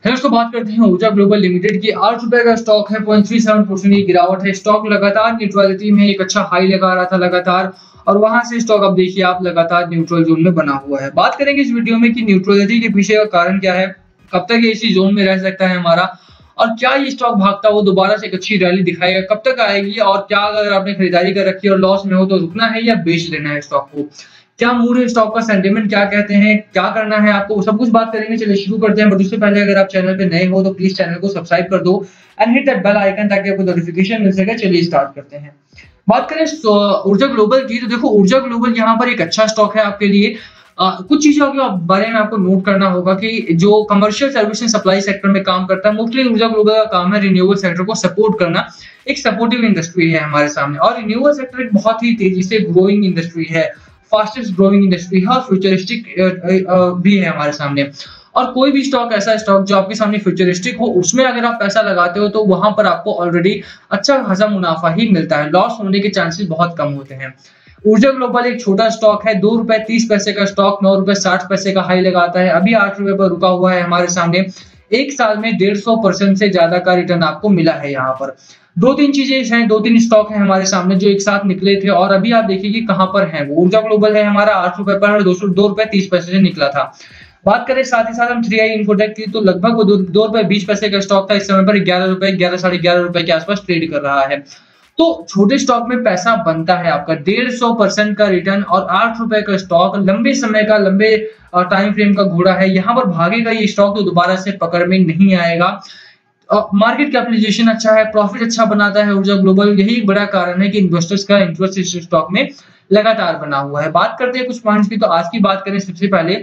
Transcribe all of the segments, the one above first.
दोस्तों बात करते हैं ऊर्जा ग्लोबल लिमिटेड की। 8 रुपए का स्टॉक है, 0.37% की गिरावट है। स्टॉक लगातार न्यूट्रलिटी में एक अच्छा हाई लगा रहा था लगातार, और वहां से स्टॉक अब देखिए आप लगातार न्यूट्रल जोन में बना हुआ है। बात करेंगे इस वीडियो में कि न्यूट्रलिटी के पीछे का कारण क्या है, कब तक ये इसी जोन में रह सकता है हमारा, और क्या ये स्टॉक भागता वो दोबारा से एक अच्छी रैली दिखाएगा, कब तक आएगी, और क्या अगर आपने खरीदारी कर रखी है और लॉस में हो तो रुकना है या बेच लेना है स्टॉक को, क्या मूड है स्टॉक का, सेंटीमेंट क्या कहते हैं, क्या करना है आपको, सब कुछ बात करेंगे। चलिए शुरू करते हैं। बट उससे पहले अगर आप चैनल पे नए हो तो प्लीज चैनल को सब्सक्राइब कर दो and hit that bell icon ताकि आपको नोटिफिकेशन मिल सके। चलिए स्टार्ट करते हैं। बात करें ऊर्जा ग्लोबल की, तो देखो ऊर्जा ग्लोबल यहाँ पर एक अच्छा स्टॉक है आपके लिए। कुछ चीजों के बारे में आपको नोट करना होगा कि जो commercial service and supply sector में काम करता है, मोस्टली ऊर्जा ग्लोबल का काम है रिन्यूएबल सेक्टर को सपोर्ट करना। एक सपोर्टिव इंडस्ट्री है हमारे सामने, और रिन्यूएबल सेक्टर एक बहुत ही तेजी से ग्रोइंग इंडस्ट्री है, फास्टेस्ट ग्रोइंग इंडस्ट्री है, और फ्यूचरिस्टिक भी है हमारे सामने। और कोई भी स्टॉक, ऐसा स्टॉक जो आपके सामने फ्यूचरिस्टिक हो, उसमें अगर आप पैसा लगाते हो तो वहां पर आपको ऑलरेडी अच्छा खासा मुनाफा ही मिलता है, लॉस होने के चांसेस बहुत कम होते हैं। ऊर्जा ग्लोबल एक छोटा स्टॉक है, 2 रुपए 30 पैसे का स्टॉक 9 रुपए 60 पैसे का हाई लगाता है, अभी 8 रुपए पर रुका हुआ है हमारे सामने। एक साल में 150% से ज्यादा का रिटर्न आपको मिला है। यहाँ पर दो तीन चीजें हैं, 2-3 स्टॉक है हमारे सामने जो एक साथ निकले थे, और अभी आप देखिए कि कहां पर है वो। ऊर्जा ग्लोबल है हमारा 8 रुपए पर 2 रुपए 30 पैसे से निकला था। बात करें साथ ही साथ हम 3i इन्फोटेक की, तो लगभग वो 2 रुपए 20 पैसे का स्टॉक था, इस समय पर 11 रुपए 11 रुपए के आसपास ट्रेड कर रहा है। तो छोटे स्टॉक में पैसा बनता है आपका 150% का रिटर्न, और 8 रुपए का स्टॉक लंबे समय का, लंबे टाइम फ्रेम का घोड़ा है। यहाँ पर भागेगा ये स्टॉक तो दोबारा से पकड़ में नहीं आएगा। मार्केट कैपिटलाइजेशन अच्छा है, प्रॉफिट अच्छा बनाता है ऊर्जा ग्लोबल, यही एक बड़ा कारण है कि इन्वेस्टर्स का इंटरेस्ट इस स्टॉक में लगातार बना हुआ है। बात करते हैं कुछ पॉइंट्स की, तो आज की बात करें सबसे पहले,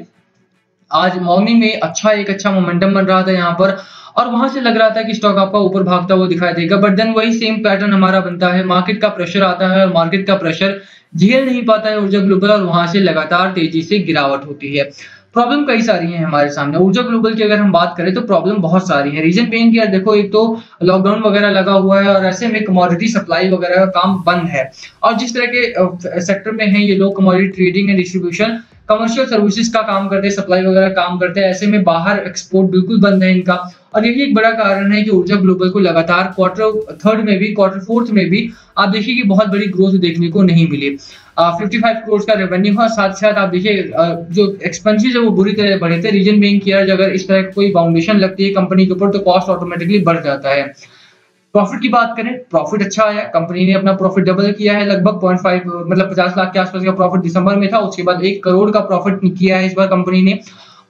आज मॉर्निंग में एक अच्छा मोमेंटम बन रहा था यहाँ पर, और वहां से लग रहा था कि स्टॉक आपका ऊपर भागता हुआ दिखाई देगा। बट देन वही सेम पैटर्न हमारा बनता है, मार्केट का प्रेशर आता है और मार्केट का प्रेशर झेल नहीं पाता है ऊर्जा ग्लोबल, और वहां से लगातार तेजी से गिरावट होती है। प्रॉब्लम कई सारी है हमारे सामने ऊर्जा ग्लोबल की, अगर हम बात करें तो प्रॉब्लम बहुत सारी है। रीजन बीइंग कि यार देखो, एक तो लॉकडाउन वगैरह लगा हुआ है, और ऐसे में कमोडिटी सप्लाई वगैरह का काम बंद है, और जिस तरह के सेक्टर में है ये लोग, commodity trading and distribution, commercial services का काम करते हैं, सप्लाई वगैरह काम करते हैं, ऐसे में बाहर एक्सपोर्ट बिल्कुल बंद है इनका। और यही एक बड़ा कारण है कि ऊर्जा ग्लोबल को लगातार क्वार्टर 3 में भी, क्वार्टर 4 में भी आप देखिए कि बहुत बड़ी ग्रोथ देखने को नहीं मिली। 55 करोड़ का रेवेन्यू है, साथ साथ आप देखिए जो एक्सपेंसेस है वो बुरी तरह बढ़े थे। रीजन बीइंग कि यार अगर इस तरह कोई फाउंडेशन लगती है कंपनी के ऊपर तो कॉस्ट ऑटोमेटिकली बढ़ जाता है। प्रॉफिट की बात करें, प्रॉफिट अच्छा आया, कंपनी ने अपना प्रॉफिट डबल किया है, लगभग 0.5 मतलब 50 लाख के आसपास का प्रॉफिट दिसंबर में था, उसके बाद 1 करोड़ का प्रॉफिट किया है इस बार कंपनी ने।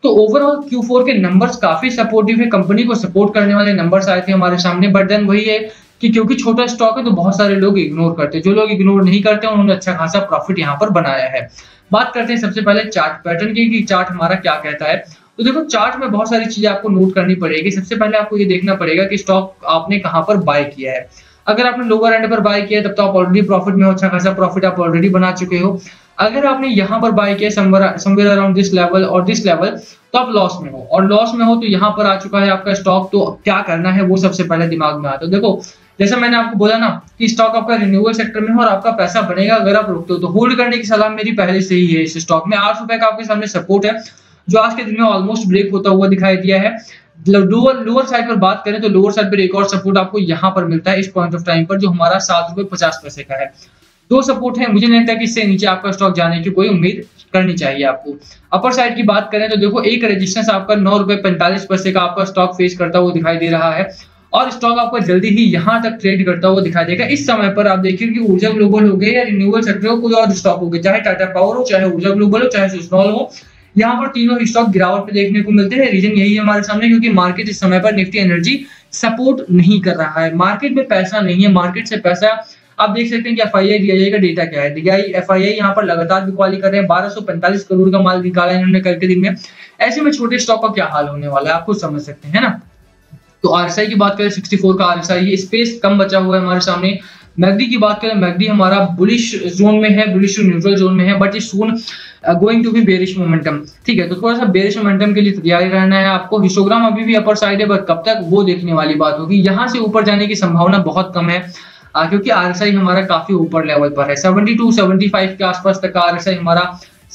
तो ओवरऑल Q4 के नंबर्स काफी सपोर्टिव है, कंपनी को सपोर्ट करने वाले नंबर्स आए थे हमारे सामने। बट देन वही है कि क्योंकि छोटा स्टॉक है तो बहुत सारे लोग इग्नोर करते हैं, जो लोग इग्नोर नहीं करते उन्होंने अच्छा खासा प्रॉफिट यहाँ पर बनाया है। बात करते हैं सबसे पहले चार्ट पैटर्न की, कि चार्ट हमारा क्या कहता है। तो देखो चार्ट में बहुत सारी चीजें आपको नोट करनी पड़ेगी। सबसे पहले आपको ये देखना पड़ेगा कि स्टॉक आपने कहां पर बाय किया है। अगर आपने लोअर एंड पर बाय किया है तब तो आप ऑलरेडी प्रॉफिट में हो, अच्छा खासा प्रॉफिट आप ऑलरेडी बना चुके हो। अगर आपने यहाँ पर बाय किया समवेयर अराउंड दिस लेवल और दिस लेवल, तो आप लॉस में हो, और लॉस में हो तो यहाँ पर आ चुका है आपका स्टॉक, तो क्या करना है वो सबसे पहले दिमाग में आता है। देखो जैसा मैंने आपको बोला ना कि स्टॉक आपका रिन्यूएबल सेक्टर में हो और आपका पैसा बनेगा अगर आप रुकते हो, तो होल्ड करने की सलाह मेरी पहले से ही है। इस स्टॉक में 8 रुपए का आपके सामने सपोर्ट है, जो आज के दिन में ऑलमोस्ट ब्रेक होता हुआ दिखाई दिया है। लोअर साइड पर बात करें तो लोअर साइड पर एक और सपोर्ट आपको यहाँ पर मिलता है इस पॉइंट ऑफ टाइम पर, जो हमारा 7 रुपए 50 पैसे का है। 2 सपोर्ट है, मुझे नहीं लगता कि इससे नीचे आपका स्टॉक जाने की कोई उम्मीद करनी चाहिए आपको। अपर साइड की बात करें तो देखो एक रेजिस्टेंस आपका 9 रुपए 45 पैसे का आपका स्टॉक फेस करता हुआ दिखाई दे रहा है, और स्टॉक आपको जल्दी ही यहां तक ट्रेड करता हुआ दिखाई देगा। इस समय पर आप देखिए कि ऊर्जा ग्लोबल हो गए या रिन्यूएबल सेक्टर हो, कोई और स्टॉक हो गए, चाहे टाटा पावर हो, चाहे ऊर्जा ग्लोबल हो, चाहे सुजनॉल हो, यहाँ पर तीनों स्टॉक गिरावट पे देखने को मिलते हैं। रीजन यही है हमारे सामने, क्योंकि मार्केट इस समय पर निफ्टी एनर्जी सपोर्ट नहीं कर रहा है, मार्केट में पैसा नहीं है, मार्केट से पैसा आप देख सकते हैं कि FII DII का डेटा क्या है। FII यहाँ पर लगातार बिकवाली कर रहे हैं, 1245 करोड़ का माल निकाला है इन्होंने कल के दिन में। ऐसे में छोटे स्टॉक का क्या हाल होने वाला है आप खुद समझ सकते हैं ना। तो RSI की बात करें 64 का RSI, ये स्पेस कम बचा हुआ है हमारे सामने। मैगडी की बात करें, मैगडी हमारा बुलिश जोन में है, बुलिश टू न्यूट्रल जोन में है, but is soon going to be bearish momentum. ठीक है, तो थोड़ा सा बेरिश मोमेंटम के लिए तैयारी रहना है आपको। हिस्टोग्राम अभी भी अपर साइड है, बट कब तक वो देखने वाली बात होगी। यहाँ से ऊपर जाने की संभावना बहुत कम है, क्योंकि RSI हमारा काफी ऊपर लेवल पर है, 72-75 के आसपास तक का RSI हमारा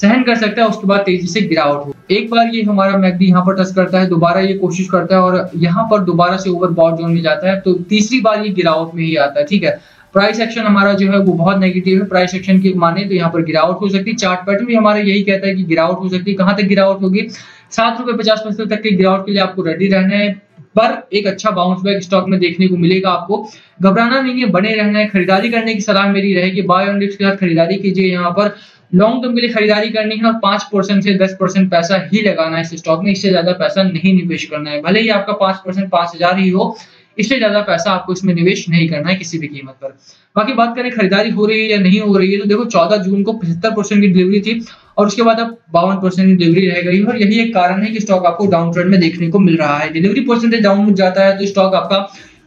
सहन कर सकता है, उसके बाद तेजी से गिरावट हो। एक बार ये हमारा मैकडी यहाँ पर टच करता है, दोबारा ये कोशिश करता है और यहाँ पर दोबारा से ओवरबॉट जोन में जाता है, तो तीसरी बार ये गिरावट में ही आता है। ठीक है, प्राइस एक्शन हमारा जो है वो बहुत नेगेटिव है। प्राइस एक्शन की माने तो यहाँ पर गिरावट हो सकती है। चार्ट पैटर्न भी हमारा यही कहता है कि गिरावट हो सकती है। कहाँ तक गिरावट होगी? ₹7.50 तक की गिरावट के लिए आपको रेडी रहना है, पर एक अच्छा बाउंस बैक स्टॉक में देखने को मिलेगा आपको। घबराना नहीं है, बने रहना है। खरीदारी करने की सलाह मेरी रहेगी, बाय ऑन डिप्स के साथ खरीदारी कीजिए। यहाँ पर लॉन्ग टर्म के लिए खरीदारी करनी है और 5% से 10% पैसा ही लगाना है इस स्टॉक में, इससे ज्यादा पैसा नहीं निवेश करना है। भले ही आपका 5% 5,000 ही हो, इससे ज्यादा पैसा आपको इसमें निवेश नहीं करना है किसी भी कीमत पर। बाकी बात करें खरीदारी हो रही है या नहीं हो रही है, तो देखो 14 जून को 75% की डिलीवरी थी और उसके बाद अब 52% की डिलीवरी रह गई, और यही एक कारण है कि स्टॉक आपको डाउन ट्रेंड में देखने को मिल रहा है। डिलीवरी परसेंटेज डाउन जाता है तो स्टॉक आपका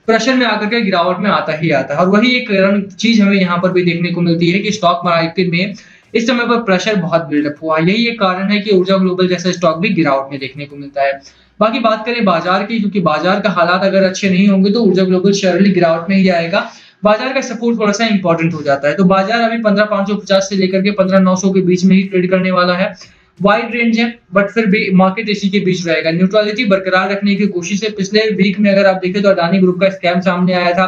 प्रेशर में आकर के गिरावट में आता ही आता है, और वही एक चीज हमें यहाँ पर भी देखने को मिलती है कि स्टॉक मार्केट में इस समय पर प्रेशर बहुत बिल्डअप हुआ। यही एक कारण है कि ऊर्जा ग्लोबल जैसा स्टॉक भी गिरावट में देखने को मिलता है। बाकी बात करें बाजार की, क्योंकि बाजार का हालात अगर अच्छे नहीं होंगे तो ऊर्जा ग्लोबल शेयरली गिरावट में ही आएगा। बाजार का सपोर्ट थोड़ा सा इंपॉर्टेंट हो जाता है, तो बाजार अभी 15,550 से लेकर के 15,900 के बीच में ही ट्रेड करने वाला है। वाइड रेंज है, बट फिर भी मार्केट इसी के बीच रहेगा। न्यूट्रलिटी बरकरार रखने की कोशिश है। पिछले वीक में अगर आप देखें तो अडानी ग्रुप का स्कैम सामने आया था,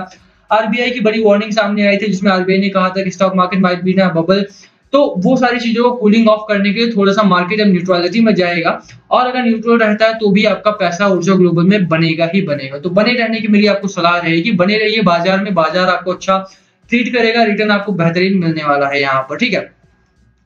आरबीआई की बड़ी वार्निंग सामने आई थी जिसमें आरबीआई ने कहा था कि स्टॉक मार्केट माइट बी ना बबल। तो वो सारी चीजों को कूलिंग ऑफ करने के लिए थोड़ा सा मार्केट अब न्यूट्रलिटी में जाएगा, और अगर न्यूट्रल रहता है तो भी आपका पैसा ऊर्जा ग्लोबल में बनेगा ही बनेगा। तो बने रहने की मेरी आपको सलाह रहेगी, बने रहिए बाजार में, बाजार आपको अच्छा ट्रीट करेगा, रिटर्न आपको बेहतरीन मिलने वाला है यहाँ पर। ठीक है,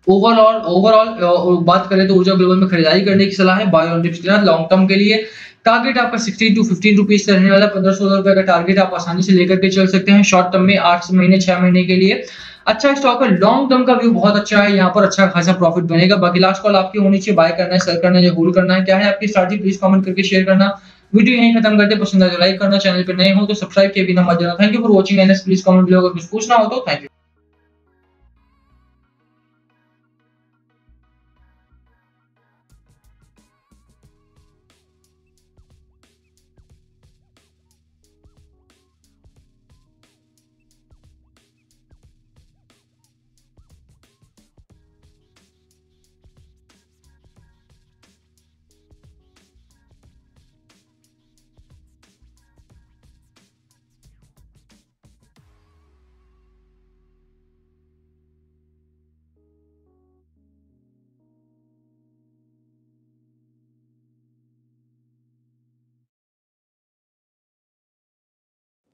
ओवरऑल ओवरऑल बात करें तो ऊर्जा ग्लोबल में खरीदारी करने की सलाह है, बाय ऑन डिप्स के साथ लॉन्ग टर्म के लिए। टारगेट आपका 16 टू 15 रुपीज से रहने वाला। 1500 रुपए का टारगेट आप आसानी से लेकर के चल सकते हैं शॉर्ट टर्म में, 8 महीने 6 महीने के लिए। अच्छा स्टॉक है, लॉन्ग टर्म का व्यू बहुत अच्छा है, यहाँ पर अच्छा खासा प्रॉफिट बनेगा। बाकी लास्ट कॉल आपकी होनी चाहिए, बाय करना है, सेल करना है या होल्ड करना है, क्या है आपकी स्ट्रैटेजी, प्लीज कमेंट करके शेयर करना। वीडियो यहीं खत्म करते, पसंद आए तो लाइक करना, चैनल पे नए हो तो सब्सक्राइब किए बिना मत जाना। Thank you for watching and please comment below अगर कुछ पूछना हो तो। Thank you.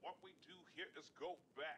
What we do here is go back.